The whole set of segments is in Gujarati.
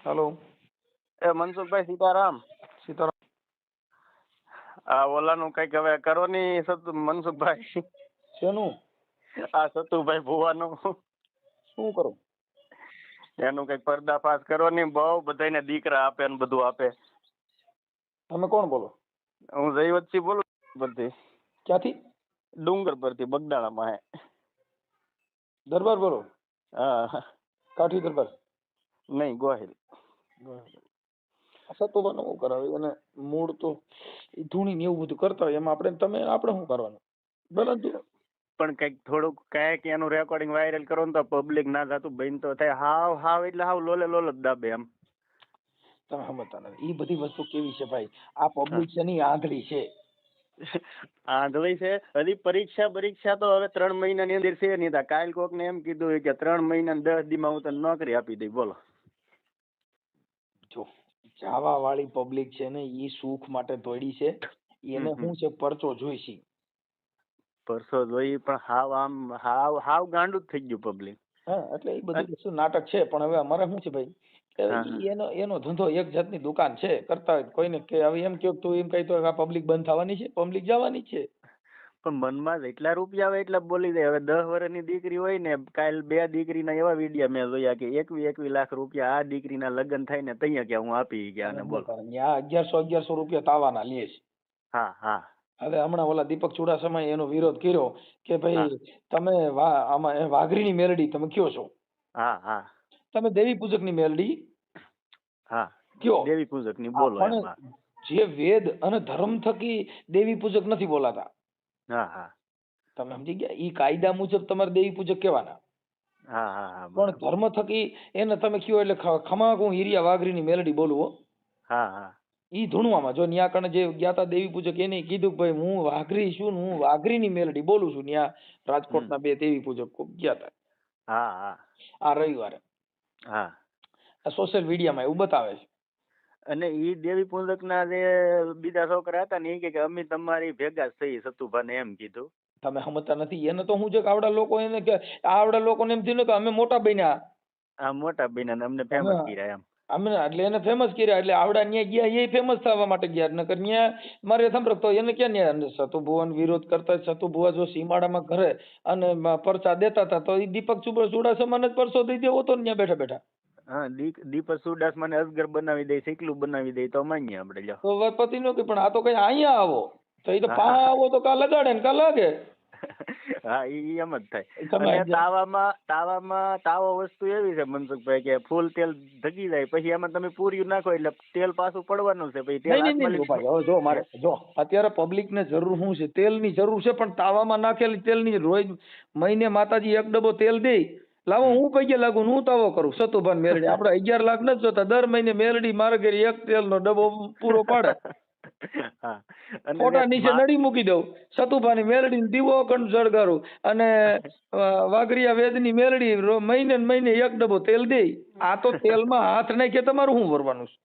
હેલો. મનસુખભાઈ સીતારામ. સીતારામ. આ ઓલાનું કઈક હવે કરો ની મનસુખભાઈ. શેનું? આ સતુભાઈ ભુવાનું શું કરું? એનું કઈક પર્દાફાશ કરો ની. બહુ બધાને દીકરા આપે ને બધું આપે. તમે કોણ બોલો? હું જયવતસિંહ બોલું પરથી. ક્યાંથી? ડુંગર પરથી બગદાણામાં હે. દરબાર બોલો? હા. કાઠી દરબાર? નહીં, ગોહિલ. સતુભાનું શું કરાવે? એને મૂળ તો ઈ ધૂણી ને એવું બધું કરતા હોય, એમાં આપણે શું કરવાનું? બરાબર. પણ કઈક થોડુંક કાંઈક એનું રેકોર્ડિંગ વાયરલ કરો ને તો પબ્લિક ના થતું બંધ તો થાય. હાવ હાવ એટલે હાવ લોલે લોલ જ દાબે એમ. તમે સમજતા નથી. ઈ બધી વસ્તુ કેવી છે ભાઈ? આ પબ્લિક છે ની આંધળી છે. આંધળી છે. હજી પરીક્ષા તો હવે 3 મહિનાની અંદર છે નહીં. કાલ કોક ને એમ કીધું કે 3 મહિના ને 10 દી માં હું તને નોકરી આપી દઈ. બોલો. જો જાવા વાળી પબ્લિક છે ને, ઈ સુખ માટે દોડી છે. એને શું છે, પરચો જોઈશે. પરસો જોઈ પણ હાવ આમ હાવ હાવ ગાંડું જ થઈ ગયું પબ્લિક. હા, એટલે એ બધી વસ્તુ નાટક છે. પણ હવે અમારે શું છે ભાઈ, કે એનો ધંધો એક જાતની દુકાન છે. કરતા હોય કોઈને કે હવે એમ કહ્યું તું એમ કહી તો આ પબ્લિક બંધ થવાની છે? પબ્લિક જવાની છે. પણ મનમાં જેટલા રૂપિયા આવે એટલા બોલી દે. હવે 10 વર્ષની દીકરી હોય ને, કાલ 2 દીકરીના એવા વિડીયા મેં જોયા કે 21 લાખ રૂપિયા આ દીકરીના લગ્ન થાય ને તૈયા કે હું આપી ગયા ને. બોલો. ત્યાં 1100 રૂપિયા તાવાના લે છે. હા હા. હવે હમણાં ઓલા દીપક ચુડાસમાએ એનો વિરોધ કર્યો કે ભાઈ તમે આમાં વાઘરીની મેલડી તમે કયો છો. હા હા. તમે દેવી પૂજક ની મેલડી હા કયો. દેવી પૂજક ની બોલો એમ. જે વેદ અને ધર્મ થકી દેવી પૂજક નથી બોલાતા. હા હા. તમે સમજી ગયા? ઈ કાયદા મુજબ તમારે દેવી પૂજક કહેવાના. હા હા. પણ ધર્મ થકી એને તમે કયો એટલે ખમા હું હિરિયા વાઘરીની મેલડી બોલું. હા હા. ઈ ધૂણવામાં જો ન્યા કણે જે જ્ઞાતા દેવી પૂજક એને કીધું ભાઈ હું વાઘરી છું, હું વાઘરીની મેલડી બોલું છું. ન્યા રાજકોટના 2 દેવી પૂજક ગયા હતા. હા હા. આ રવિવારે. હા. આ સોશિયલ મીડિયામાં એવું બતાવે છે. અને ઈ દેવી પૂજક ના જે બીજા છોકરા હતા ને એ કે અમે તમારી ભેગા જ થઈ. સતુભાને એમ કીધું. તમે સમજતા નથી. એને તો હું છે કે આવડા લોકો એને કે આવડા લોકોને એમ થયું કે અમે મોટા બન્યા. આ મોટા બન્યા અમને ફેમસ કર્યા એમ. અમે એટલે એને ફેમસ કર્યા. એટલે આવડા ન્યા ગયા એ ફેમસ થવા માટે ગયા. નકર ન્યા મારે સાંભળતો એને ક્યાં ન્યા સતુ ભુવન વિરોધ કરતા. સતુ ભુવા જો સીમાડામાં ઘરે અને પરચા દેતા હતા તો એ દીપક ચુડાસમાને જ પરચો દઈ દેવો તો ન્યા બેઠા બેઠા. હા, દીપક ચુડાસમાને અસગર બનાવી દે, સિકલું બનાવી દે તો માનીએ આપણે. લ્યો તો પતિ નો કે પણ આ તો કઈ અહીંયા આવો તો એ તો પા આવો તો કા લગાડે ને કા લાગે. હા, ઈ એમ જ થાય. અને તાવામાં તાવો વસ્તુ એવી છે મનસુખભાઈ કે ફૂલ તેલ ધગી જાય પછી એમાં તમે પૂરી નાખો એટલે તેલ પાછું પડવાનું છે. પછી તેલ નહીં જો મારે જો અત્યારે પબ્લિક ને જરૂર શું છે? તેલની જરૂર છે. પણ તાવામાં નાખેલી તેલની રોજ મહિને માતાજી 1 ડબ્બો તેલ દે. લાવો હું પૈયે લાગુ હું તાવો કરું. સતુભાન મેલડી આપણે 11 લાખ નથી જોતા. દર મહિને મેલડી મારે ઘરે 1 તેલનો ડબ્બો પૂરો પાડે. ફોટા નીચે નડી મૂકી દઉં. સતુભાની મેલડી દીવો અખંડ સળગારું અને વાઘરિયા વેદની મેલડી મહિને 1 ડબ્બો તેલ દે. આ તો તેલમાં હાથ નાખે તમારું શું ભરવાનું છે?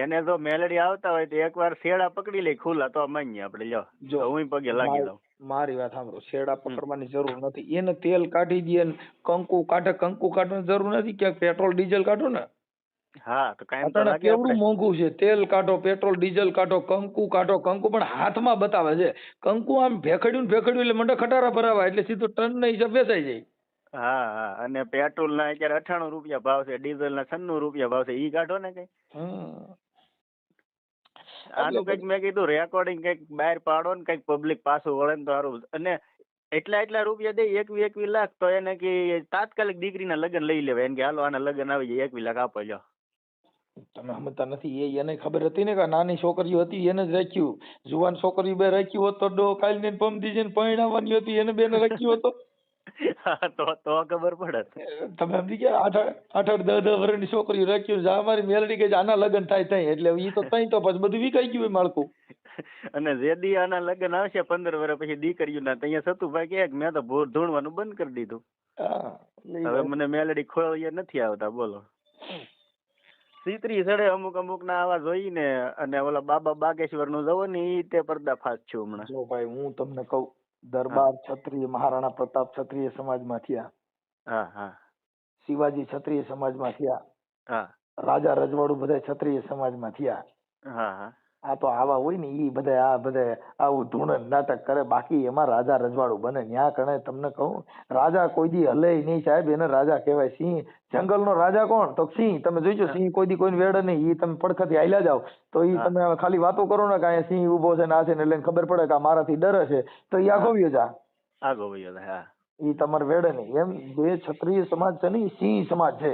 એને જો મેલડી આવતા હોય તો એકવાર શેડા પકડી લે ખુલ્લા તો માનીએ આપણે. લ્યો જો હું પગે લાગી દઉં. મારી વાત સાંભળો. શેડા પકડવાની જરૂર નથી. એને તેલ કાઢી દે, કંકુ કાઢે. કંકુ કાઢવાની જરૂર નથી. ક્યાંક પેટ્રોલ ડીઝલ કાઢો ને. હા તો કાયમ તો લાગે. કેવડું મોંઘું છે. તેલ કાઢો, પેટ્રોલ ડીઝલ કાઢો, કંકુ કાઢો. કંકુ પણ હાથમાં બતાવે છે. કંકુ આમ ભેખડ્યું એટલે મંડે ખટારા ભરાવા એટલે સીધું ટન ના હિસાબ વેચાઈ જાય. હા હા. અને પેટ્રોલ ના અત્યારે 98 રૂપિયા ભાવ છે, ડીઝલ ના 96 રૂપિયા ભાવ છે. ઈ કાઢો ને કઈ. આનું કઈક મેં કીધું રેકોર્ડિંગ કઈક બહાર પાડો ને કઈક પબ્લિક પાછું વળે ને તો સારું. અને એટલા રૂપિયા દે 21 લાખ તો એને કે તાત્કાલિક દીકરીના લગ્ન લઈ લેવાય. એને કે હાલો આના લગ્ન આવી જાય 21 લાખ આપો. લ્યો તમે સમજતા નથી. એને ખબર હતી ને કે નાની છોકરીઓ હતી એને જ રાખ્યું. જુવાન છોકરીઓ બે રાખ્યું હોત તો કાલ ને પમદી જઈને પરણાવવાની હતી એને બેને રાખ્યું હતો. તો ખબર પડે. તમે સમજી ગયા? 8-8, 10-10 વર્ષની છોકરીઓ રાખ્યું. અમારી મેલડી કે આના લગ્ન થાય થાય એટલે ઈ તો તઈ તો પછી બધું વિકાઈ ગયું માળખું. અને જે દી આના લગ્ન આવશે 15 વર્ષ પછી દીકરીઓના ત્યાં સતુભાઈ કે મેં તો ધૂણવાનું બંધ કરી દીધું. હવે મને મેલડી ખોળીએ નથી આવતા. બોલો. સીતરી સડે અમુક ના આવા જોઈને. અને ઓલા બાબા બાગેશ્વર નું જવો ને ઈ તે પર્દાફાશ છું હમણાં. જો ભાઈ હું તમને કહું, દરબાર ક્ષત્રિય મહારાણા પ્રતાપ ક્ષત્રિય સમાજમાં થયા. હા હા. શિવાજી ક્ષત્રિય સમાજમાં થયા. હા. રાજા રજવાડું બધા ક્ષત્રિય સમાજમાં થયા. હા હા આ તો આવા હોય ને ઈ બધા આ બધા આવું ધૂણ નાટક કરે, બાકી એમાં રાજા રજવાડું બને. ન્યા કણે તમને કહું, રાજા કોઈ દી હલે નહીં સાહેબ, એને રાજા કહેવાય. સિંહ જંગલનો રાજા કોણ? તો સિંહ. તમે જોઈજો, સિંહ કોઈ દી કોઈને વેડે નહીં. ઈ તમે પડખેથી હાલ્યા જાવ તો ઈ તમે ખાલી વાતો કરો ને કે અહીંયા સિંહ ઉભો છે ને આ છે ને, એટલે એને ખબર પડે કે આ મારાથી ડરે છે, તો ઈ આઘો વયો જા. આગો વયો જાય. હા ઈ તમારે વેડે નહીં. એમ જે ક્ષત્રિય સમાજ છે ને ઈ સિંહ સમાજ છે.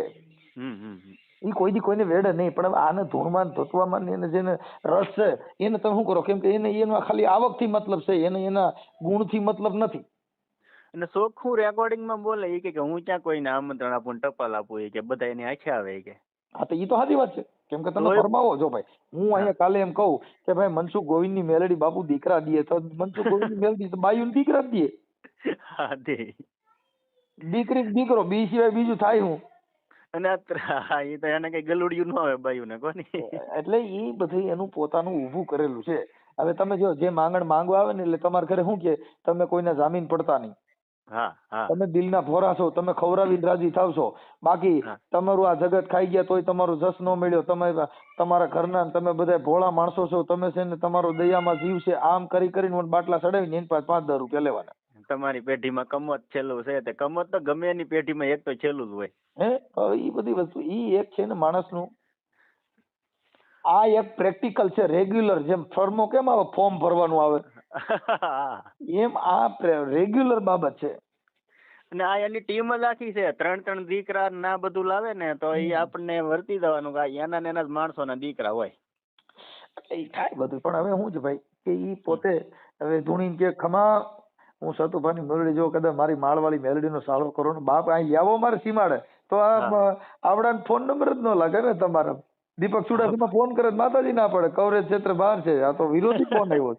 ઈ કોઈ દી કોઈને વેડે નહીં. પણ હવે આને ધૂળમાં ધોતવામાં ને એને જેને રસ છે એને તમે શું કરો? કેમ કે એને એનો ખાલી આવકથી મતલબ છે, એને એના ગુણથી મતલબ નથી. અને ચોખ્ખું રેકોર્ડિંગ માં બોલે ઈ કે હું ક્યાં કોઈને આમંત્રણ આપું ને ટપાલ આપું, ઈ કે બધા એની આંખે આવે ઈ કે. હા તો ઈ તો સાચી વાત છે. કેમ કે તમે ફરમાવો. જો ભાઈ હું અહીંયા કાલે એમ કહું કે ભાઈ મનસુખ ગોવિંદની મેલડી બાપુ દીકરા દે, તો મનસુખ ગોવિંદની મેલડી તો બાયુને દીકરા જ દે. હા દે. દીકરી દીકરો બી સિવાય બીજું થાય હું. અને ઈ તો એને કઈ ગલુડિયું ન આવે બાયું ને કોની. એટલે ઈ બધું એનું પોતાનું ઊભું કરેલું છે. હવે તમે જો જે માંગણ માંગવા આવે ને એટલે તમારા ઘરે શું કે તમે કોઈને જામીન પડતા નહીં. હા હા તમે દિલના ભોરા છો, તમે ખવડાવીને રાજી થાવ છો. બાકી તમારું આ જગત ખાઈ ગયા તોય તમારો જસ ન મળ્યો. તમે તમારા ઘરના તમે બધા ભોળા માણસો છો, તમે છે ને તમારો દયામાં જીવ છે, આમ કરી કરીને મને બાટલા ચડાવીને એની પાસે 5-10 રૂપિયા લેવાના. તમારી પેઢીમાં કમત છેલ્લું છે, તે કમત તો ગમે એની પેઢીમાં એક તો છેલ્લું જ હોય. ઈ બધી વસ્તુ ઈ એક છે ને માણસનું. આ એક પ્રેક્ટિકલ છે, રેગ્યુલર. જેમ ફોર્મો કેમ આવે, ફોર્મ ભરવાનું આવે, એમ આ રેગ્યુલર બાબત છે. અને આ એની ટીમ જ આખી છે. 3 દીકરા ના બધું લાવે ને તો એ આપણને વર્તી દેવાનું કે એના ને એના જ માણસોના દીકરા હોય. એ થાય બધું. પણ હવે શું છે ભાઈ કે ઈ પોતે હવે ધૂણીને કે ખમા હું સતુભાની મેલડી જો કદાચ મારી માળવાળી મેલડીનો સાળો કરો ને બાપ અહીં આવો મારે સીમાડે તો આવડાને ફોન નંબર જ ન લાગે ને તમારા. દીપક ચુડાસમા ફોન કરે માતાજી ના પડે, કવરેજ ક્ષેત્ર બહાર છે, આ તો વિરોધી ફોન આવ્યો.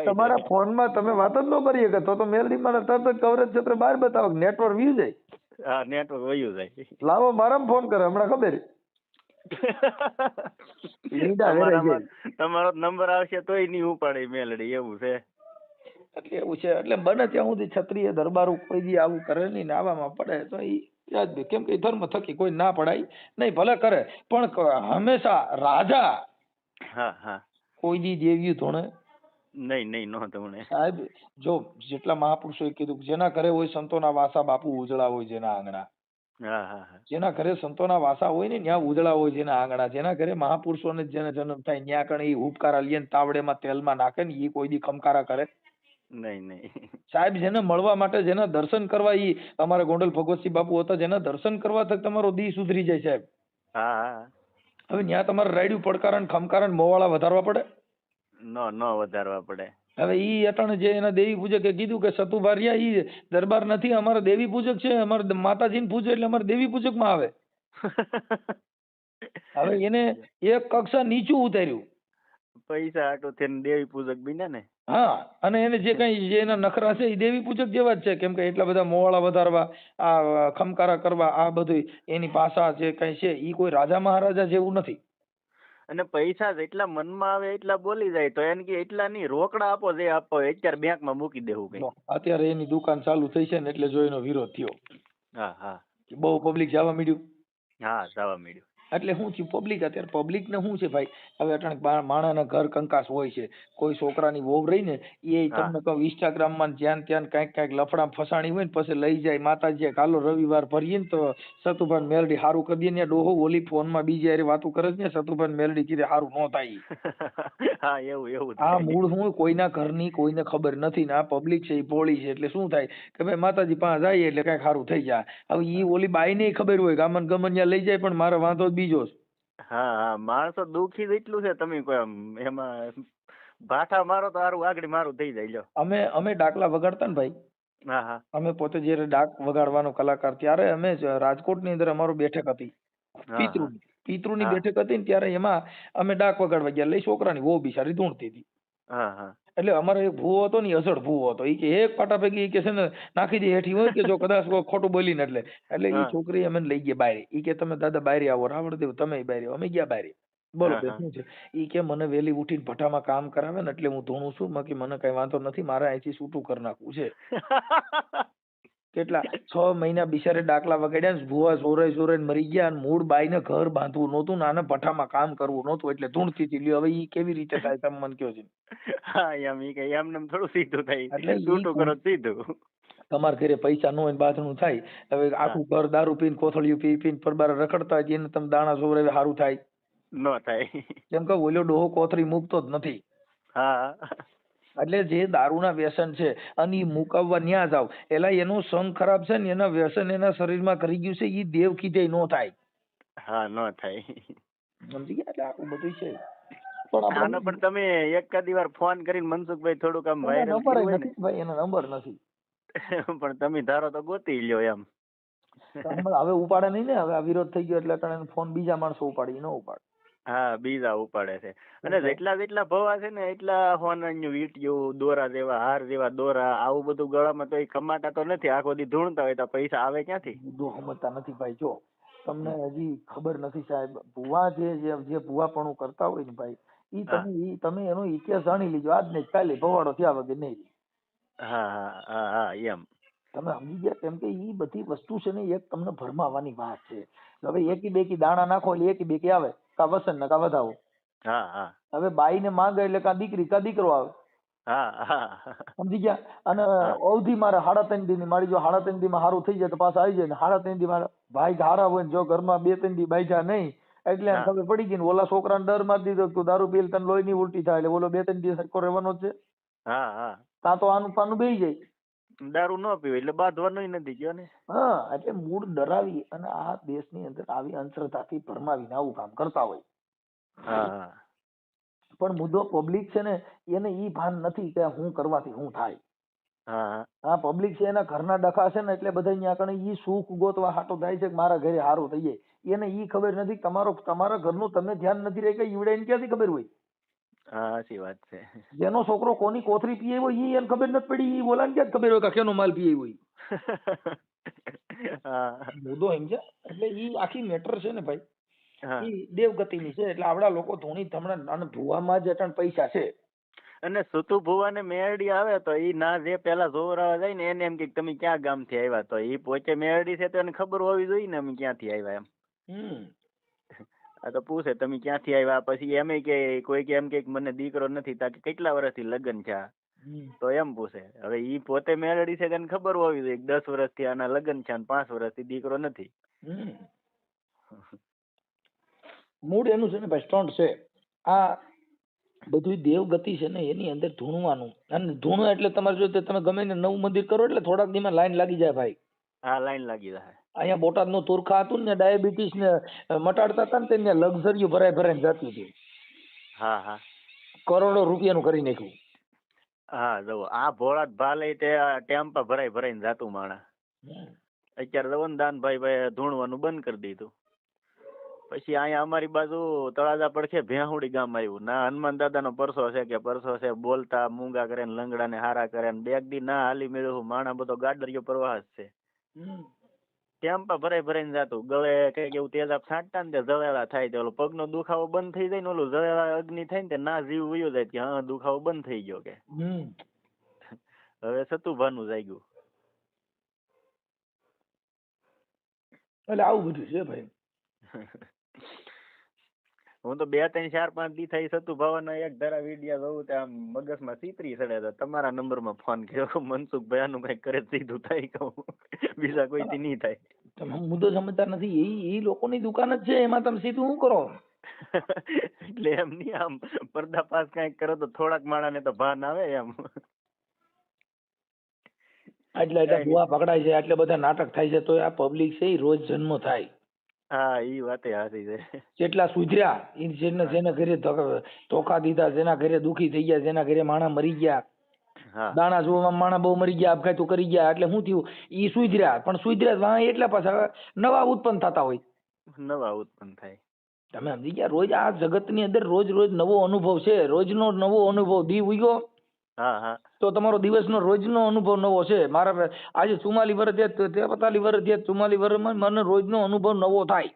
તમારા ફોનમાં તમે વાત જ ન કરી શકે તો મેલડી માં તરત જ કવરેજ ક્ષેત્ર બહાર બતાવો, નેટવર્ક વ્યુ જાય. હા નેટવર્ક વયું જાય. લાવો મારામાં ફોન કરે હમણાં ખબર. તમારો નંબર આવશે તોય નહીં ઉપાડે મેલડી, એવું છે. એટલે એવું છે. એટલે બને ત્યાં સુધી ક્ષત્રિય દરબાર કોઈ દી આવું કરે નહીં ને આવામાં પડે તો ઈ યાદ. કેમ કે ધર્મ થકી કોઈ ના પડાય નહીં, ભલે કરે પણ હંમેશા રાજા કોઈ દી દેવ્યું ધોણે નહીં નો ધોણે. સાહેબ જો જેટલા મહાપુરુષોએ કીધું જેના ઘરે હોય સંતોના વાસા બાપુ ઉજળા હોય જેના આંગણા. જેના ઘરે સંતોના વાસા હોય ને ત્યાં ઉજળા હોય જેના આંગણા. જેના ઘરે મહાપુરુષોને જેને જન્મ થાય ત્યાં કણે ઈ ઉપકારા લે ને તાવડેમાં તેલમાં નાખે ને ઈ કોઈ દી ખમકારા કરે નહીં. સાહેબ જેને મળવા માટે, જેના દર્શન કરવા, ઈ અમારા ગોંડલ ભગવતસિંહ બાપુ હતા, જેના દર્શન કરવા તક તમારો દી સુધરી જાય સાહેબ. હવે ત્યાં તમારે રાયડું પડકારા ને ખમકારા ને મોવાળા વધારવા પડે? ન વધારવા પડે. હવે ઈ અટાણે જે એના દેવી પૂજકે કીધું કે સતુભારિયા ઈ દરબાર નથી, અમારા દેવી પૂજક છે, અમારે માતાજીને પૂજે એટલે અમારે દેવી પૂજક માં આવે. હવે એને એક કક્ષા નીચું ઉતાર્યું. પૈસા આટો થઈને દેવી પૂજક બન્યા ને. હા, અને એને જે કઈ જે એના નખરા છે એ દેવી પૂજક જેવા જ છે. કેમ કે એટલા બધા મોવાળા વધારવા, આ ખમકારા કરવા, આ બધું એની ભાષા જે કઈ છે ઈ કોઈ રાજા મહારાજા જેવું નથી. અને પૈસા જેટલા મનમાં આવે એટલા બોલી જાય તો એને કે એટલા નહીં, રોકડા આપો જે આપો અત્યારે બેંકમાં મૂકી દેવું કઈ. અત્યારે એની દુકાન ચાલુ થઈ છે ને એટલે જો એનો વિરોધ થયો. બહુ પબ્લિક જવા મળ્યું. જવા મળ્યું. એટલે શું થયું, પબ્લિક અત્યારે પબ્લિક ને શું છે ભાઈ, હવે અટાણે માણાના ઘર કંકાસ હોય છે. કોઈ છોકરાની વહુ રહી ને એ તમને કહું ઇન્સ્ટાગ્રામ માં જ્યાં ત્યાં કઈક લફડા ફસાણી હોય ને પછી લઈ જાય માતાજી કાલો રવિવાર ભરીએ ને તો સતુભાઈ મેલડી હારું કરી દે ને ડોહો ઓલી ફોન માં બીજી હારે વાતું કરે છે ને સતુભાઈ મેલડી કીધે હારું ન થાય. એવું આ મૂળ હું કોઈના ઘરની કોઈને ખબર નથી ને આ પબ્લિક છે એ ભોળી છે. એટલે શું થાય કે ભાઈ માતાજી પાસે જાય એટલે કઈક હારું થઈ જાય. હવે ઈ ઓલી બાઈ ને ખબર હોય ગામન ગમન ત્યાં લઈ જાય પણ મારે વાંધો બીજો. માણસો દુખી એટલું છે તમે કોઈ એમાં ભાઠા મારો તો હારું આગળ મારું થઈ જાય. અમે ડાકલા વગાડતા ને ભાઈ, અમે પોતે જયારે ડાક વગાડવાનો કલાકાર ત્યારે અમે રાજકોટ ની અંદર અમારો બેઠક હતી પિતૃની બેઠક હતી ને ત્યારે એમાં અમે ડાક વગાડવા ગયા. લઈ છોકરાની વહુ બિચારી ધૂણતી હતી. એટલે અમારો એક ભૂવો હતો ને અસડ ભૂવો હતો. ઈ કે એક પાટા પૈકી કે છે ને નાખી દે હેઠી હોય કે જો કદાચ ખોટું બોલીને એટલે ઈ છોકરી અમે લઈ ગયા બારે. ઈ કે તમે દાદા બારે આવો, રાવણદેવ તમે બારે. અમે ગયા બારે. બોલો શું છે? ઈ કે મને વેલી ઉઠીને ભઠ્ઠામાં કામ કરાવે ને એટલે હું ધોણું છું, બાકી મને કઈ વાંધો નથી, મારે અહીંથી છૂટું કરી નાખવું છે. કેટલા 6 મહિના બિચારે ડાકલા વગાડ્યા ને ભૂવા સોરે સોરે મરી ગયા અને મૂળ બાઈને ઘર બાંધવું નહોતું ને આને ભઠ્ઠામાં કામ કરવું નહોતું એટલે ધૂણથી થી લ્યો. હવે ઈ કેવી રીતે થાય તમે મને કહો છો. હા એમ ઈ કઈ એમને થોડું સીધું થાય, એટલે ઈ છૂટું કરો તો સીધું. તમારા ઘરે પૈસા ન હોય ને બાથણું થાય, હવે આખું ઘર દારૂ પીને કોથળિયું પી પીને પરબાર રખડતા હોય એને તમે દાણા સોવરાવે સારું થાય? ન થાય. કેમ કે ઓલો ડોહો કોથળી મૂકતો જ નથી. હા એટલે જે દારૂના વ્યસન છે અને ઈ મુકાવવા ન્યા જાવ એલા એનો સંગ ખરાબ છે ને એના વ્યસન એના શરીરમાં કરી ગયું છે ઈ દેવ કીધે નો થાય. હા ન થાય. સમજી ગયા? એટલે આટલું બધું છે. પણ આનો પણ તમે એકાદી વાર ફોન કરીને મનસુખભાઈ થોડુંક આમ એના વાયરલ નંબર કર્યું હોય ને, નથી ભાઈ, એનો નંબર નથી. પણ તમે ધારો તો ગોતી લ્યો એમ. હવે ઉપાડે નહીં ને, હવે આ વિરોધ થઈ ગયો એટલે કારણે ફોન બીજા માણસો ઉપાડી, ન ઉપાડે. હા બીજા ઉપાડે છે. અને જેટલા ભવા છે ને એટલા હોનાનું વીંટિયું, દોરા જેવા હાર જેવા દોરા, આવું બધું ગળામાં તો એ કમાતા તો નથી. આખો દી ધૂણતા હોય તો પૈસા આવે ક્યાંથી? મુદ્દો સમજતા નથી ભાઈ. જો તમને હજી ખબર નથી સાહેબ, ભુવા જે ભુવાપણું કરતા હોય ને ભાઈ, તમે એનો ઇતિહાસ જાણી લીજો. આજ ને કાલે ભવાડો થયા વગર નહીં. હા હા હા હા એમ તમે સમજી ગયા? કેમ કે ઈ બધી વસ્તુ છે ને એક તમને ભરમાવાની વાત છે. હવે એકી બેકી દાણા નાખો એટલે એકી બેકી આવે, કા વસન ને કા વધાવો. હા હા હવે બાઈ ને માંગે એટલે કા દીકરી કા દીકરો આવે. હા હા સમજી ગયા? અને અવધિ મારે 3.5 દી ની મારી જો 3.5 દી માં સારું થઈ જાય તો પાછા આવી જાય ને 3.5 દી માં ભાઈ હારા હોય ને જો ઘરમાં 2-3 દી બાઈજા નહીં એટલે એને ખબર પડી ગઈ ને ઓલા છોકરાને ડર મારી દીધો તું દારૂ પીલ તને લોહી ની ઉલટી થાય એટલે ઓલો 2-3 દી સરખો રહેવાનો જ છે. હા હા ત્યાં તો આનું પાનું બેહી જાય. દારૂ ન પીવે એટલે બાંધવાનું નથી ગયો ને. હા એટલે મૂળ ડરાવી અને આ દેશની અંદર આવી અંધશ્રદ્ધાથી ભરમાવીને આવું કામ કરતા હોય. હા હા પણ મુદ્દો પબ્લિક છે ને એને ઈ ભાન નથી કે હું કરવાથી શું થાય. હા હા પબ્લિક છે એના ઘરના ડખા છે ને એટલે બધા અહીંયા કણે ઈ સુખ ગોતવા હાટો થાય છે કે મારા ઘરે સારું થઈ જાય. એને ઈ ખબર નથી તમારા ઘરનું તમે ધ્યાન નથી રહી કે ઈવડે એને ક્યાંથી ખબર હોય? હા સાચી વાત છે. જેનો છોકરો કોની કોથરી પીએ હોય ઈ એને ખબર નથી પડી, ઈ બોલાને ક્યાં ખબર હોય કે કેનો માલ પીએ હોય. મુદ્દો એમ છે. એટલે ઈ આખી મેટર છે ને ભાઈ, ઈ દેવગતિની છે. એટલે આપડા લોકો ધૂણી ધમણા અને ભુવામાં જ અટણ પૈસા છે. અને સુતુ ભુવાને મેરડી આવે તો ઈ ના જે પેલા જોવરાવા જાય ને એને એમ કે તમે ક્યાં ગામથી આવ્યા, તો ઈ પોતે મેરડી છે તો એને ખબર હોવી જોઈએ ને અમે ક્યાંથી આવ્યા એમ. આ તો પૂછે તમે ક્યાંથી આવ્યા, પછી એમ કે કોઈ કે એમ કે મને દીકરો નથી, તાકે કેટલા વર્ષથી લગ્ન છે તો એમ પૂછે. હવે ઈ પોતે મેરડી છે તેને ખબર હોવી જોઈએ 10 વર્ષથી આના લગ્ન છે અને 5 વર્ષથી દીકરો નથી. મૂળ એનું છે ને ભાઈ સ્ટન્ટ છે. આ બધું દેવગતિ છે ને એની અંદર ધૂણવાનું, અને ધૂણો એટલે તમારે જો તમે ગમે ને નવું મંદિર કરો એટલે થોડાક દીમાં લાઈન લાગી જાય ભાઈ. હા લાઈન લાગી જાય. અહીંયા બોટાદ નું તુરખા હતું ને ડાયાબિટીસ ને મટાડતા હતા ને તેને લક્ઝરીઓ ભરાઈ ભરાઈને જતી હતી. હા હા કરોડો રૂપિયાનું કરી નાખ્યું. હા જો આ ભોળા ભાલે તે ટેમ્પા ભરાઈ ભરાઈને જાતું માણા. અત્યારે જવન દાનભાઈ ભાઈ ધૂણવાનું બંધ કરી દીધું. પછી અહીંયા અમારી બાજુ તળાજા પડખે ભેહુડી ગામ આવ્યું. ના હનુમાન દાદાનો પરસો છે કે પરસો છે, બોલતા મૂંગા કરે ને લંગડા ને હારા કરે ને બેગ દી ના હાલી મેળવું માણા બધો ગાડરિયો પ્રવાહ જ છે. ટેમ્પા ભરાઈ ભરાઈને જાતું. ગળે કઈક એવું તેજાબ છાંટતા ને તે જળેલા થાય તે ઓલો પગનો દુખાવો બંધ થઈ જાય ને ઓલું જળેલા અગ્નિ થાય ને તે ના જીવ વયો જાય કે હા દુખાવો બંધ થઈ ગયો કે. હવે સતુભાનું જાગ્યું. એટલે આવું બધું છે ભાઈ. હું તો 2, 3, 4, 5 દી થઈ સતુભાવાના એક ધારા વિડિયા જોઉં ત્યાં મગજમાં ચીતરી ચડે તો તમારા નંબરમાં ફોન કર્યો. મનસુખભાઈ આનું કઈ કરે સીધું થાય કહું, બીજા કોઈથી નહીં થાય. તમે મુદ્દો સમજતા નથી. એ લોકોની દુકાન જ છે, એમાં તમે સીધું શું કરો? એટલે એમ નહીં, આમ પર્દાફાશ કઈક કરો તો થોડાક માણાને તો ભાન આવે એમ. એટલે ભુવા પકડાય છે, એટલે બધા નાટક થાય છે, તો આ પબ્લિક છે એ રોજ જન્મ થાય. હા ઈ વાતે હાચી છે. કેટલા સુધર્યા જેના ઘરે ધોકા દીધા, જેના ઘરે દુખી થઈ ગયા, જેના ઘરે માણા મરી ગયા, દાણા જોવામાં માણા બહુ મરી ગયા, આપઘાતો કરી ગયા, એટલે શું થયું? ઈ સુધર્યા, પણ સુધર્યા એટલા પાછા નવા ઉત્પન્ન થતા હોય. નવા ઉત્પન્ન થાય. તમે સમજી ગયા? રોજ આ જગતની અંદર રોજ રોજ નવો અનુભવ છે. રોજનો નવો અનુભવ. દી ઉગ્યો તો તમારો દિવસનો રોજનો અનુભવ નવો છે. મારા આજે 44 વર્ષ થયા, 43 વર્ષ થયા, 44 વર્ષમાં મને રોજનો અનુભવ નવો થાય.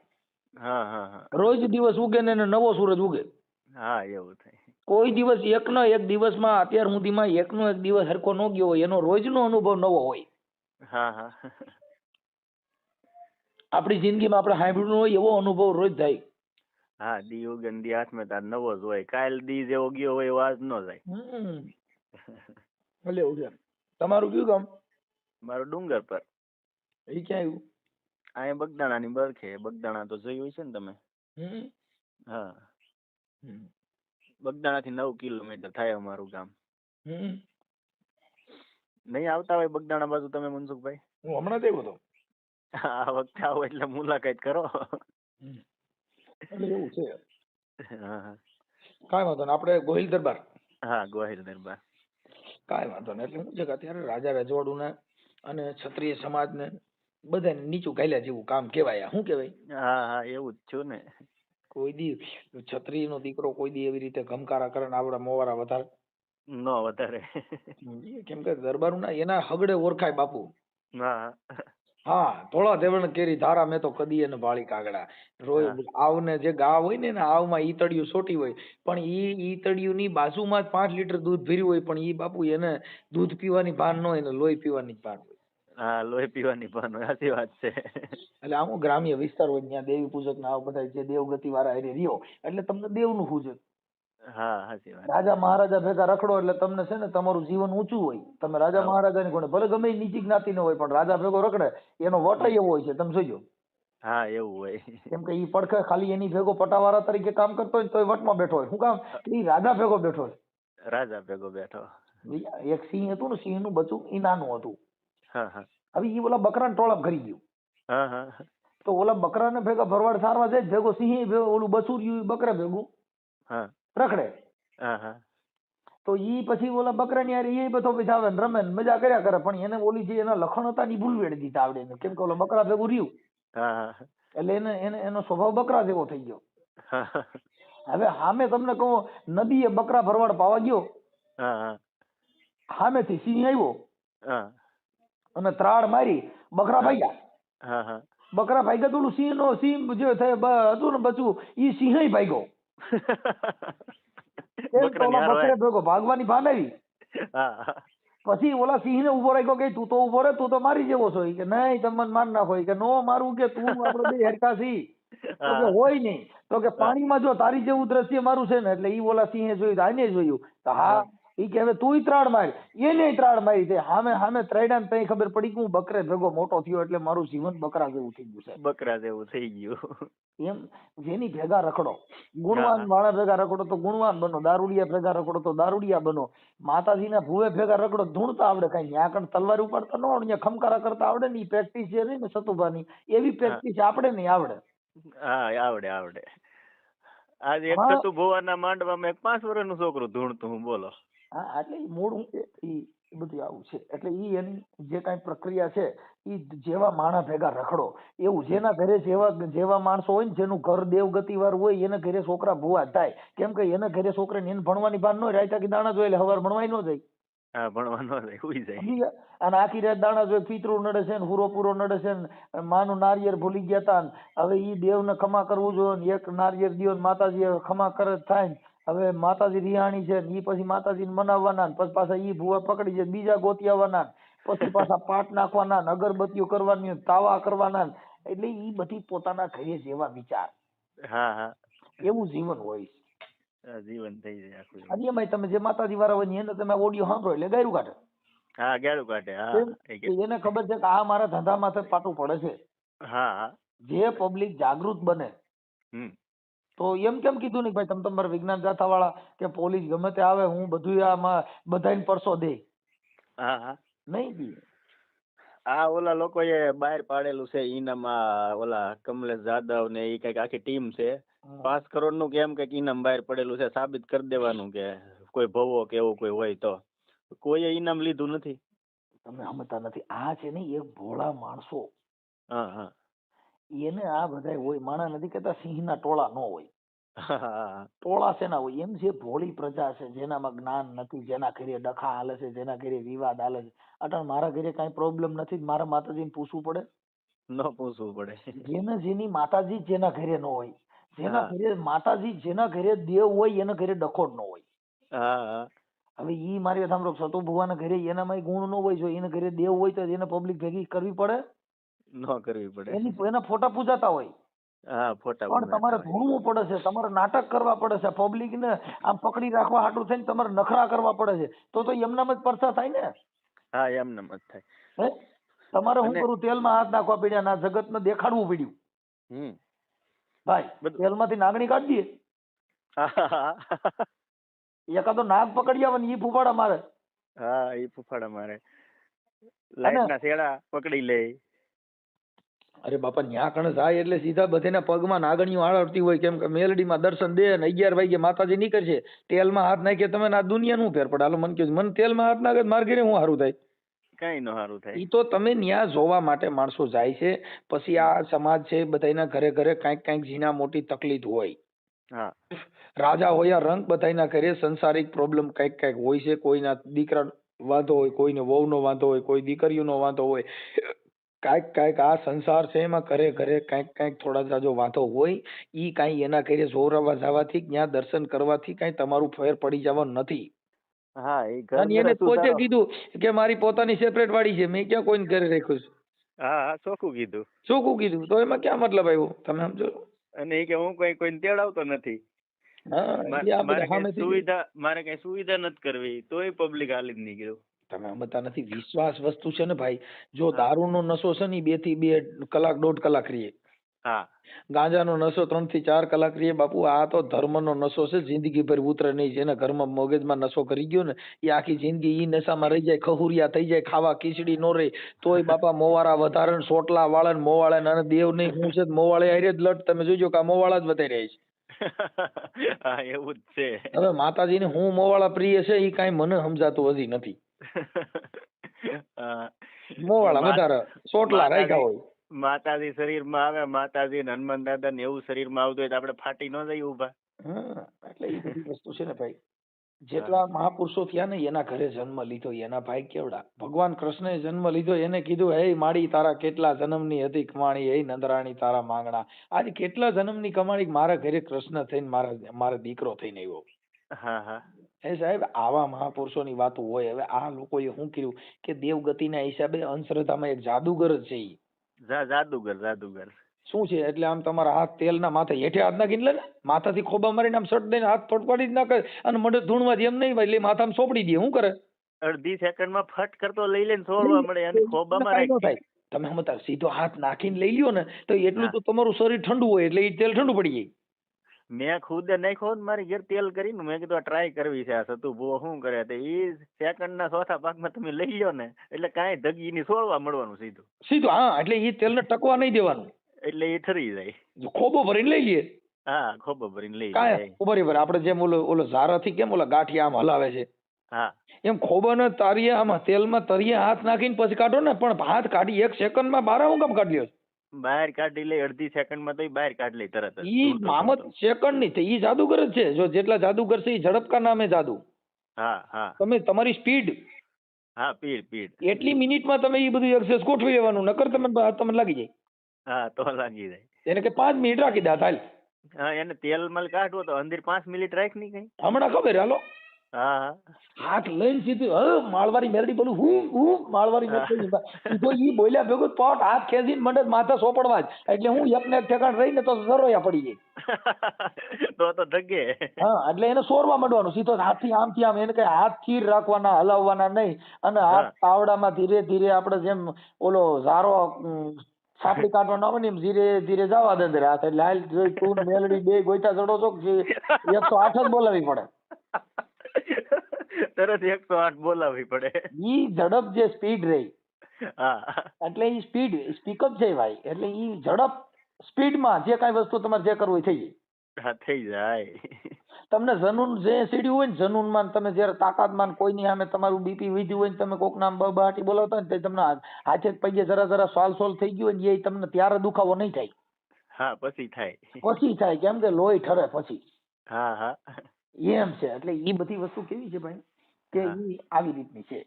રોજ દિવસ ઉગે ને નવો સૂરજ ઉગે. હા એવું થાય. કોઈ દિવસ એક દિવસમાં અત્યાર સુધીમાં એકનો એક દિવસ હરખો ન ગયો હોય, એનો રોજનો અનુભવ નવો હોય. હા હા આપણી જિંદગીમાં આપણે સાંભળ્યું ન હોય એવો અનુભવ રોજ થાય. હા, દી ઉગે ને દી હાથમાં તાર નવો જ હોય. કાલ દી જેવો ગયો હોય એવો આજ ન જાય. એટલે એવું છે. તમારું કયું ગામ? મારું ડુંગર પર. એ ક્યાં આવ્યું? અહીંયા બગદાણાની બરખે. બગદાણા તો જોયું હશે ને તમે? હમ. હા, હમ. બગદાણાથી 9 કિલોમીટર થાય અમારું ગામ. હમ. નહીં આવતા હોય બગદાણા બાજુ તમે મનસુખભાઈ? હું હમણાં જ આવ્યો હતો. આ વખતે આવો એટલે મુલાકાત કરો. એટલે એવું છે. હા હા કાંઈ વાંધો નહીં. આપણે ગોહિલ દરબાર. હા, ગોહિલ દરબાર. કાંઈ વાંધો નહીં. એટલે શું છે કે અત્યારે રાજા રજવાડુને અને ક્ષત્રિય સમાજને બધાને નીચું ઘાલ્યા જેવું કામ કહેવાય. શું કહેવાય? હા હા, એવું જ છું ને. કોઈ દી ક્ષત્રિયનો દીકરો કોઈ દી એવી રીતે ગમકારા કરે ને આવડા મોવારા વધારે નો વધારે. કેમ કે દરબારું ના એના હગડે ઓળખાય બાપુ. હા હા, થોડા દેવણ કેરી ધારા મેં તો કદી એને ભાળી કાગડા. રોય આવને જે ગાવ હોય ને આવમાં ઈતળિયું સોટી હોય, પણ ઈતળિયું ની બાજુમાં જ 5 લીટર દૂધ ભર્યું હોય, પણ ઈ બાપુ એને દૂધ પીવાની ભાન ન હોય ને લોહી પીવાની જ ભાન હોય. હા, લોહી પીવાની ભાન હોય. સાચી વાત છે. એટલે આમ ગ્રામ્ય વિસ્તાર હોય ત્યાં દેવી પૂજક ના આવા બધા જે દેવગતિ વાળા હારે રહ્યો એટલે તમને દેવનું પૂજક. હા, સાચી વાત. રાજા મહારાજા ભેગા રખડો એટલે તમને છે ને તમારું જીવન ઊંચું હોય. તમે રાજા મહારાજાની કોને ભલે ગમે ઈ નીચી જ્ઞાતિ નો હોય, પણ રાજા ભેગો રખડે એનો વટ એવો હોય છે. તમે જોજો. હા, એવું હોય. કેમ કે ઈ પડખે ખાલી એની ભેગો પટાવાળા તરીકે કામ કરતો હોય તો વટમાં બેઠો હોય. શું કામ? ઈ રાજા ભેગો બેઠો હોય. રાજા ભેગો બેઠો. એક સિંહ હતું ને, સિંહ નું બચ્ચું ઈ નાનું હતું. હા હા હવે ઈ ઓલા બકરાને ટોળાપ કરી ગયું. હા હા તો ઓલા બકરાને ભેગા ભરવાડ સારવા જાય ભેગો સિંહ ઓલું બસું રહ્યું બકરા ભેગું હા રખડે. હા હા તો ઈ પછી ઓલા બકરાની હારે એ બધો પછી આવે ને રમે ને મજા કર્યા કરે, પણ એને ઓલી જે એના લખણ હતા ને ઈ ભૂલવેડી દીધા આવડે એને. કેમ કે ઓલા બકરા ભેગું રહ્યું હા એટલે એનો સ્વભાવ બકરા જેવો થઈ ગયો. હા હવે સામે તમને કહું નદીએ બકરા ભરવાડ પાવા ગયો, હા સામેથી સિંહ આવ્યો હા અને ત્રાડ મારી બકરા ભાગ્યા. હા હા બકરા ભાગ્યા તો ઓલું સિંહ જે હતું ને બચવું ઈ સિંહ ભાગ્યો. કેમ તો ઓલા બકરે ભેગો ભાગવાની ભાન આવી. પછી ઓલા સિંહ ને ઉભો રાખ્યો કે તું તો ઉભો રે, તું તો મારી જેવો છો. કે નહીં તમે માર નાખો. કે નો મારું, કે તું આપડે બે હેરકા છી. તો કે હોય નહીં. તો કે પાણીમાં જો તારી જેવું દ્રશ્ય મારું છે ને, એટલે ઈ ઓલા સિંહે જોયું તો આને જોયું તો હા ઈ કે હવે તુંય ત્રાડ મારી. એને ત્રાડ મારી છે. સામે ત્રાડ્યા ને તઈ ખબર પડી કે હું બકરે ભેગો મોટો થયો એટલે મારું જીવન બકરા જેવું થઈ ગયું છે. બકરા જેવું થઈ ગયું. એમ જેની ભેગા રખડો, ગુણવાન વાળા ભેગા રખડો તો ગુણવાન બનો, દારૂડિયા ભેગા રખડો તો દારૂડિયા બનો. માતાજીના ભૂવે ભેગા રખડો ધૂણતા આવડે. કઈ ન્યા કણ તલવાર ઉપાડતા ન આવડે, ન્યા ખમકારા કરતા આવડે ને. ઈ પ્રેક્ટિસ જે રહી ને સતુભાની એવી પ્રેક્ટિસ આપણે નહીં આવડે. હા, આવડે. આજ એક સતુ ભુવાના માંડવામાં એક 5 વર્ષનું છોકરું ધૂણતું હું બોલો. હા, એટલે મૂળ હું ઈ બધું આવું છે. એટલે ઈ એની જે કાંઈ પ્રક્રિયા છે ઈ જેવા માણસ ભેગા રખડો એવું. જેના ઘરે જેવા માણસો હોય ને, જેનું ઘર દેવગતિ વાળું હોય, એને ઘરે છોકરા ભુવા થાય. કેમ કે એને ઘરે છોકરાને એને ભણવાની ભાન ન હોય. રાયતા કે દાણા જોઈ એટલે હવાર ભણવાય ન જાય. હા, ભણવાનો ઉઈ જાય. અને આખી રાત દાણા જોઈ પિતૃ નડે છે ને, હુરો પૂરો નડે છે ને, માનું નારિયેળ ભૂલી ગયા તા ને હવે ઈ દેવને ખમા કરવું જોઈએ ને, એક નારિયેળ દિયો ને માતાજી ખમા કરે થાય ને. હવે માતાજી રિહાણી છે ને ઈ પછી માતાજીને મનાવવાના ને પછી પાછા ઈ ભુવા પકડી જાય બીજા ગોતી આવવાના, પછી પાછા પાટ નાખવાના ને, અગરબત્તીઓ કરવાની, તાવા કરવાના. એટલે ઈ બધી પોતાના ઘરે જેવા વિચાર. હા એવું જીવન હોય. જીવન થઈ જાય આખું. અને એમાંય તમે જે માતાજી વાળા હોય ને એને તમે ઓડિયો સાંભળો એટલે ગાયરું કાઢે. હા, ગાળું કાઢે. હા, એને ખબર છે કે આ મારા ધંધા માથે પાટું પડે છે. હા, જે પબ્લિક જાગૃત બને તો એમ કેમ કીધું ને ભાઈ તમે તમારા વિજ્ઞાન ગાથા વાળા કે પોલીસ ગમે તે આવે હું બધું આમાં બધાને પરસો દે. હા નહીં દી. આ ઓલા લોકોએ બહાર પાડેલું છે ઈનામમાં, ઓલા કમલેશ જાદવ ને એ કઈક આખી ટીમ છે. 5 કરોડ નું કેમ કઈક ઇનામ બહાર પડેલું છે. સાબિત કરી દેવાનું કે કોઈ ભવો કે એવું કોઈ હોય તો. કોઈએ ઇનામ લીધું નથી. તમે સમજતા નથી. આ છે ને એક ભોળા માણસો. હા એને આ બધા હોય માણા નથી કહેતા સિંહના ટોળા ન હોય. હા ટોળા શેના હોય? એમ જે ભોળી પ્રજા છે, જેનામાં જ્ઞાન નથી, જેના ઘરે ડખા હાલે છે, જેના ઘરે વિવાદ હાલે છે. અટાણ મારા ઘરે કઈ પ્રોબ્લેમ નથી, મારા માતાજીને પૂછવું પડે? ન પૂછવું પડે. જેની માતાજી જેના ઘરે ન હોય, જેના ઘરે માતાજી જેના ઘરે દેવ હોય એના ઘરે ડખો જ ન હોય. હા હવે ઈ મારી વાત સાંભળો, સતુ ભુવાના ઘરે એનામાં ગુણ ન હોય, જો એના ઘરે દેવ હોય તો એને પબ્લિક ભેગી કરવી પડે, ન કરવી પડે. એના ફોટા પૂજાતા હોય, હા, ફોટા પણ તમારે બનાવતા હોય. ધૂણવું પડે છે, તમારે નાટક કરવા પડે છે, પબ્લિક ને આમ પકડી રાખવા હાટું થઈને તમારે નખરા કરવા પડે છે, તો એમનામ જ પરચા થાય ને. હા, એમને મત થાય. હે તમારે શું અને કરવું, તેલમાં હાથ નાખવા પડ્યા, ના જગતને દેખાડવું પડ્યું, હમ ભાઈ બધું. તેલમાંથી નાગણી કાઢી દઈએ, હા, એકાદો નાગ પકડી આવે ને ઈ ફૂફાડા મારે. એ ફૂફાડા મારે, અને લાઈટ ના શેડા પકડી લે. અરે બાપા ન્યા કણે જાય એટલે સીધા બધેના પગમાં નાગણીઓ આળવતી હોય, કેમ કે મેલડીમાં દર્શન દે ને 11 વાગે માતાજી નીકળશે, તેલમાં હાથ નાખીએ તમે આ દુનિયાનું ફેર પડે. હાલો મને કહો, મને તેલમાં હાથ નાખે માર ઘરે હું સારું થાય? કઈ નો સારું થાય. ઈ તો તમે ન્યા જોવા માટે માણસો જાય છે. પછી આ સમાજ છે બધાના ઘરે ઘરે કાંઈક ઝીણા મોટી તકલીફ હોય. હા, રાજા હોય રંગ, બધાના ઘરે સંસારિક પ્રોબ્લેમ કાંઈક હોય છે. કોઈના દીકરા વાંધો હોય, કોઈને વહુનો વાંધો હોય, કોઈ દીકરીઓનો વાંધો હોય, કાંઈક આ સંસાર છે એમાં ઘરે ઘરે કાંઈક થોડા જાજો વાંધો હોય. ઈ કાંઈ એના ઘરે જોરાવા જવાથી, ત્યાં દર્શન કરવાથી કાંઈ તમારું ફેર પડી જવાનું નથી. હા, એ ઘર અને એને ગૃહસ્થ પોતે સુધારો. કીધું કે મારી પોતાની સેપરેટ વાડી છે, મેં ક્યાં કોઈને ઘરે રાખ્યું છે? હા, ચોખ્ખું કીધું. શું કીધું? તો એમાં ક્યાં મતલબ આવ્યો? તમે સમજો. અને એ કે હું કોઈને તેડાવતો નથી. હા, એટલે આ બધા સામેથી મારે કઈ સુવિધા નથી કરવી, તોય પબ્લિક હાલી જ નીકળ્યું. તમે સમજતા નથી. વિશ્વાસ વસ્તુ છે ને ભાઈ, જો હા. દારૂનો નશો છે ને 2 થી 2 કલાક 1.5 કલાક રહીએ, હા, ગાંજાનો નશો 3 થી 4 કલાક રહીએ. બાપુ આ તો ધર્મનો નશો છે, જિંદગી ભર ઉતરે નહીં. જેને ઘરમાં મગજમાં નશો કરી ગયો ને એ આખી જિંદગી ઈ નશામાં રહી જાય, ખહુરિયા થઈ જાય, ખાવા ખીચડી નો રહે તોય બાપા મોવારા વધારે ને સોટલા વાળે ને મોવાળે ને, અને દેવ નહીં હું છે મોવાળે હારે જ લટ. તમે જોજો કે આ મોવાળા જ વધારે છે. હા, એવું જ છે. હવે માતાજીને હું મોવાળા પ્રિય છે એ કાંઈ મને સમજાતું હજી નથી. હા. મોવાળા વધારે સોટલા રાખ્યા હોય. માતાજી શરીરમાં આવે, માતાજી ને હનુમાન દાદા ને એવું શરીરમાં આવતું હોય તો આપણે ફાટી ન જઈએ ઊભા. હા, એટલે એ બધી વસ્તુ છે ને ભાઈ. જેટલા મહાપુરુષો થયા ને એના ઘરે જન્મ લીધો, એના ભાઈ કેવડા. ભગવાન કૃષ્ણએ જન્મ લીધો, એને કીધું હે માડી તારા કેટલા જન્મની હતી કમાણી, હે નંદરાણી તારા માંગણા. આજે કેટલા જન્મની કમાણી મારા ઘરે કૃષ્ણ થઈને મારા દીકરો થઈને આવ્યો. હા, હા. એ સાહેબ આવા મહાપુરુષોની વાતો હોય. હવે આ લોકોએ શું કર્યું કે દેવગતિના હિસાબે અંધશ્રદ્ધામાં એક જાદુગર જ છે ઈ. જાદુગર. શું છે એટલે આમ તમારા હાથ તેલના માથે હેઠે હાથ નાખીને લે ને, માથાથી ખોબા મારીને આમ સટ દઈને હાથ ફટફડી જ નાખે, અને મડે ધૂણવા એમ નહીં ભાઈ, એટલે માથામાં સોપડી દે. શું કરે? અડધી સેકન્ડમાં ફટ કરતો લઈ લઈને છોડવા મળે અને ખોબામાં કાંઈ ન રાખી. થાય. તમે સમજતા, સીધો હાથ નાખીને લઈ લ્યો ને તો એટલું હા. તો તમારું શરીર ઠંડુ હોય એટલે એ તેલ ઠંડુ પડી જાય. મેં ખુદે નાખ્યો ને મારી ઘેર તેલ કરીને, મેં કીધું ટ્રાય કરવી છે આ સતુ ભૂવો શું કરે. તો એ સેકન્ડના ચોથા ભાગમાં તમે લઈ લ્યો ને એટલે કાંઈ દગી ની છોડવા મળવાનું સીધું. સીધું હા, એટલે એ તેલને ટકવા નહીં દેવાનું. એટલે એ ઠરી જાય. જો ખોબો ભરીને લઈ લઈએ. હા, ખોબો ભરીને લઈ કાંઈ જાય. બરાબર. આપણે જેમ ઓલો ઝારાથી કેમ ઓલા ગાંઠિયા આમ હલાવે છે, હા, એમ ખોબાને તારીએ આમાં તેલમાં તરીએ હાથ નાખીને પછી કાઢો ને. પણ હાથ કાઢી 1 સેકન્ડમાં બારા હું કામ કાઢી લ્યો? બહાર કાઢી લે અડધી સેકન્ડમાં તો બહાર કાઢી લે તરત જ. ઈ મામત સેકન્ડ નહીં થઈ, ઈ જાદુગર જ છે. જો જેટલા જાદુગર છે ઈ ઝડપ કા નામે જાદુ. હા, હા. તમે તમારી સ્પીડ હા, પીડ. એટલી મિનિટમાં તમે ઈ બધું એક્સેસ ગોઠવી લેવાનું, નકર તમને લાગી જાય. હા, તો લાગી જાય. એને કે 5 મિનિટ રાખી દે હાલ. હા, એને તેલ મલ કાઢવો તો અંદર 5 મિનિટ રાખ નહીં કઈ. હમણાં ખબર હાલો હા, હા. હાથ લઈને સીધું માળવારી મેરડી બોલું હું માળવારી મેરડી સીધો ઈ બોલ્યા ભેગો પટ હાથ ખેંચીને મંડે માથા સોપડવા જ. એટલે હું એકને એક ઠેકાણ રહીને તો સરોયા પડી જાય. તો ધગે. હા, એટલે એને સોરવા માંડવાનું સીધો હાથથી આમથી આમ. એને કઈ હાથ સ્થિર રાખવાના, હલાવવાના નહીં. અને હાથ તાવડામાં ધીરે ધીરે આપણે જેમ ઓલો ઝારો સાપડી કાઢવાનો આવે ને એમ ધીરે ધીરે જવા દે અંદર હાથ. એટલે હાલ જોઈ તું મેલડી બે ગોઈતા ચડો છો 108 જ બોલાવી પડે. તરત 108 બોલાવવી પડે. ઈ ઝડપ જે સ્પીડ રહી, હા, એટલે ઈ સ્પીકઅપ છે ભાઈ. એટલે ઈ ઝડપ સ્પીડમાં જે કાંઈ વસ્તુ તમારે જે કરવું એ થઈ જાય. હા, થઈ જાય. તમને જનૂન જે સીડ્યું હોય ને, જનૂનમાં તમે જયારે તાકાતમાં કોઈની સામે તમારું બીપી વધ્યું હોય ને, તમે કોક નામ બહાટી બોલાવતા હોય ને તો તમને હાથે પગે જરા સોલ થઈ ગયું હોય ને, એ તમને ત્યારે દુખાવો નહીં થાય. હા, પછી થાય. પછી થાય, કેમ કે લોહી ઠરે પછી. હા, હા. એમ છે. એટલે ઈ બધી વસ્તુ કેવી છે ભાઈ કે ઈ આવી રીતની છે.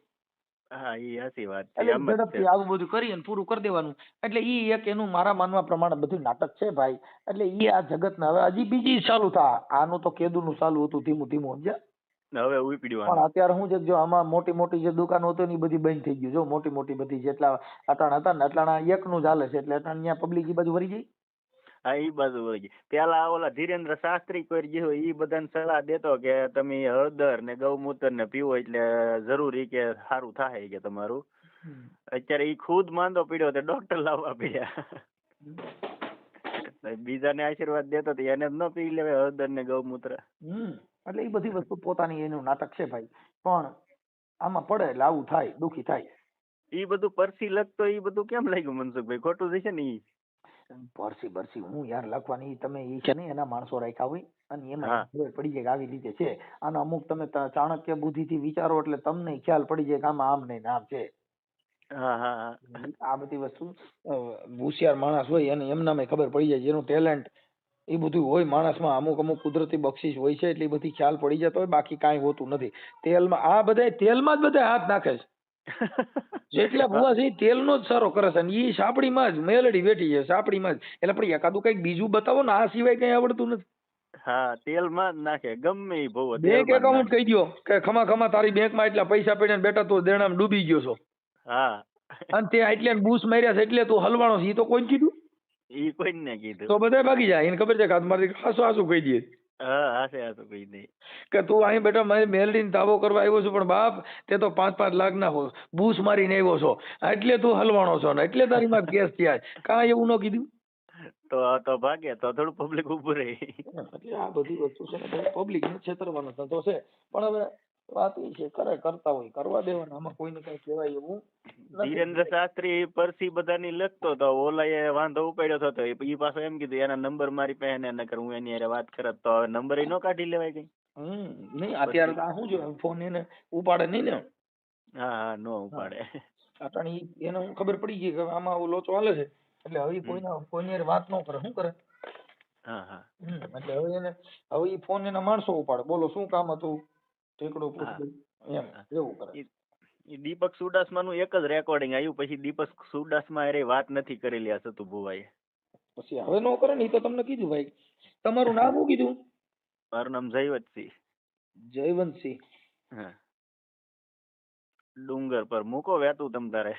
હા, એ સાચી વાત છે. એટલે ઝડપથી આવું બધું કરી અને પૂરું કરી દેવાનું. એટલે ઈ એક એનું મારા માનવા પ્રમાણે બધું નાટક છે ભાઈ. એટલે ઈ આ જગતના હવે હજી બીજી ચાલુ થા. આનું તો કેદુનું ચાલુ હતું ધીમું સમજ્યા. ને હવે પણ ઉપડ્યું અત્યારે શું છે કે જો આમાં મોટી મોટી જે દુકાનો હતી ને એ બધી બંધ થઈ ગયું. જો મોટી મોટી બધી જેટલા અટાણા હતા ને અટાણા એકનું જ હાલે છે એટલે અટાણા ત્યાં પબ્લિક એ બાજુ વળી ગઈ. હા ઈ બાજુ વળી ગઈ. પેલા ઓલા ધીરેન્દ્ર શાસ્ત્રી કોઈ ગયો ઈ બધાને સલાહ દેતો કે તમે હળદર ને ગૌમૂત્ર ને પીવો એટલે જરૂરી કે સારું થાય કે તમારું. અત્યારે ઈ ખુદ માંદો પડ્યો તો ડોક્ટર લાવવા પડ્યા. બીજાને આશીર્વાદ દેતો તો એને જ ન પી લેવાય હળદર ને ગૌમૂત્ર. એટલે એ બધી વસ્તુ પોતાની એનું નાટક છે ભાઈ, પણ આમાં પડે એટલે આવું થાય, દુખી થાય. ઈ બધું પરસી લખતો ઈ બધું કેમ લાગ્યું મનસુખભાઈ? ખોટું જશે ને ઈ. પરસી હું યાર લખવાની તમે ઈ છે ને એના માણસો રાખ્યા હોય અને એમાં ખબર પડી જાય કે આવી રીતે છે. અને અમુક તમે ચાણક્ય બુદ્ધિ થી વિચારો એટલે તમને ખ્યાલ પડી જાય કે આમાં આમ નહીં આમ છે. આ બધી વસ્તુ હોશિયાર માણસ હોય અને એમનામાં ખબર પડી જાય, જેનું ટેલેન્ટ એ બધું હોય માણસમાં, અમુક કુદરતી બક્ષિસ હોય છે એટલે એ બધી ખ્યાલ પડી જતો હોય, બાકી કાંઈ હોતું નથી. તેલમાં આ બધા તેલમાં જ બધા હાથ નાખે છે. જેટલા ભૂવા છે તેલનો જ સારો કરે છે અને ઈ સાપડીમાં જ મેલડી બેઠી છે, સાપડીમાં જ. એટલે પણ એકાદું કઈક બીજું બતાવો ને, આ સિવાય કઈ આવડતું નથી. હા તેલમાં જ નાખે ગમે ઈ ભૂવો. બેંક એકાઉન્ટ કહી દો કે ખમા તારી બેંકમાં એટલા પૈસા પડ્યા ને બેટા તું દેણામાં ડૂબી ગયો છો. હા અને તે એટલે બૂસ માર્યા છે એટલે તું હલવાણો છે, ઈ તો કોઈ કીધું? ઈ કોઈ ને કીધું તો બધા ભાગી જાય. એને ખબર છે કે મારી હાસુ કહી દે. હા હાસે કહી દે કે તું અહીં બેટા મારી મેલડીને તાવો કરવા આવ્યો છું, પણ બાપ તે તો 5-5 લાખ ના બૂસ મારીને આવ્યો છો એટલે તું હલવાણો છો ને એટલે તારી માં કેસ થયા. કાંઈ એવું ન કીધું તો ભાગે તો થોડું પબ્લિક ઉભું રહે. એટલે આ બધી વસ્તુ છે ને પબ્લિક ને છેતરવાનો ધંધો છે. પણ હવે વાત એ છે કરતા હોય કરવા દેવાના, આમાં કોઈને કઈ કહેવાય એવું. ધીરેન્દ્ર શાસ્ત્રી પરસી બધાની લખતો તો ઓલાએ વાંધો ઉપાડ્યો હતો. ઈ પાછો એમ કીધું એના નંબર મારી પાસે ને નકર હું એની હારે વાત કરત તો નંબર નો કાઢી લેવાય કઈ. નહીં અત્યારે તો શું છે ફોન એને ઉપાડે નહીં ને. હા નો ઉપાડે. અટાણી એને ખબર પડી ગઈ કે આમાં લોચો હાલે છે એટલે હવે કોઈની વાત ન કરે. શું કરે? એટલે હવે ઈ ફોન એના માણસો ઉપાડે. બોલો શું કામ હતું? ઠેકડો પૂછ્યું એમ એવું કરે. દીપક સુડાસમા નું એક જ રેકોર્ડિંગ આવ્યું, પછી દીપક સુડાસમા અરે વાત નથી કરેલી આ સતુ ભુવાએ. પછી હવે નો કરે ને, ઈ તો તમને કીધું ભાઈ. તમારું નામ શું કીધું? મારું નામ જયવંતસિંહ. જયવંતસિંહ. હા ડુંગર પર મૂકો વેતું તમ તારે.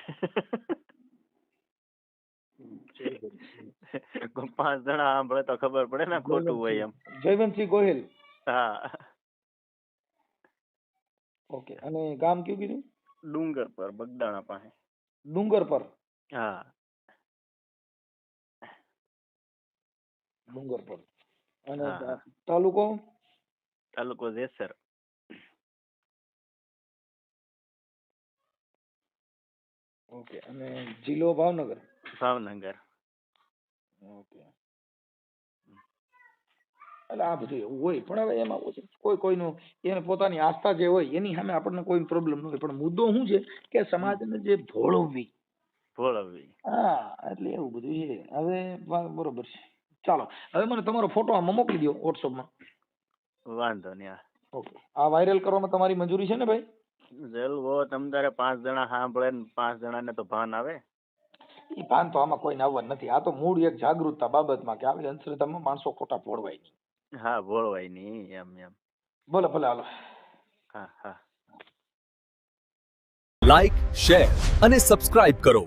5 જણા સાંભળે તો ખબર પડે ને ખોટું હોય એમ. જયવંતસિંહ ગોહિલ. હા ઓકે. અને ગામ કયું કીધું? ડુંગર પર, બગદાણા પાસે. ડુંગર પર? હા ડુંગર પર. અને તાલુકો? તાલુકો જેસર. ઓકે. અને જિલ્લો ભાવનગર? ભાવનગર. ઓકે. એટલે આ બધું એવું હોય, પણ હવે એમાં કોઈનું એને પોતાની આસ્થા જે હોય એની સામે આપણને કોઈ પ્રોબ્લેમ ન હોય, પણ મુદ્દો શું છે કે સમાજને જે ભોળવવી. હા એટલે એવું બધું છે. હવે બરોબર છે. ચાલો હવે મને તમારો ફોટો આમાં મોકલી દો વોટ્સઅપમાં. વાંધો નહીં. ઓકે. આ વાયરલ કરવામાં તમારી મંજૂરી છે ને ભાઈ? જલવો તમ તારે 5 જણા સાંભળે ને 5 જણાને તો ભાન આવે. એ ભાન તો આમાં કોઈને આવવાનું નથી. આ તો મૂળ એક જાગૃતતા બાબતમાં કે આવી અંધશ્રદ્ધામાં માણસો ખોટા ભોળવાય નહીં. હા ભોળવાય નહીં એમ. ભલે હાલો. હા. લાઈક, શેર અને સબસ્ક્રાઇબ કરો.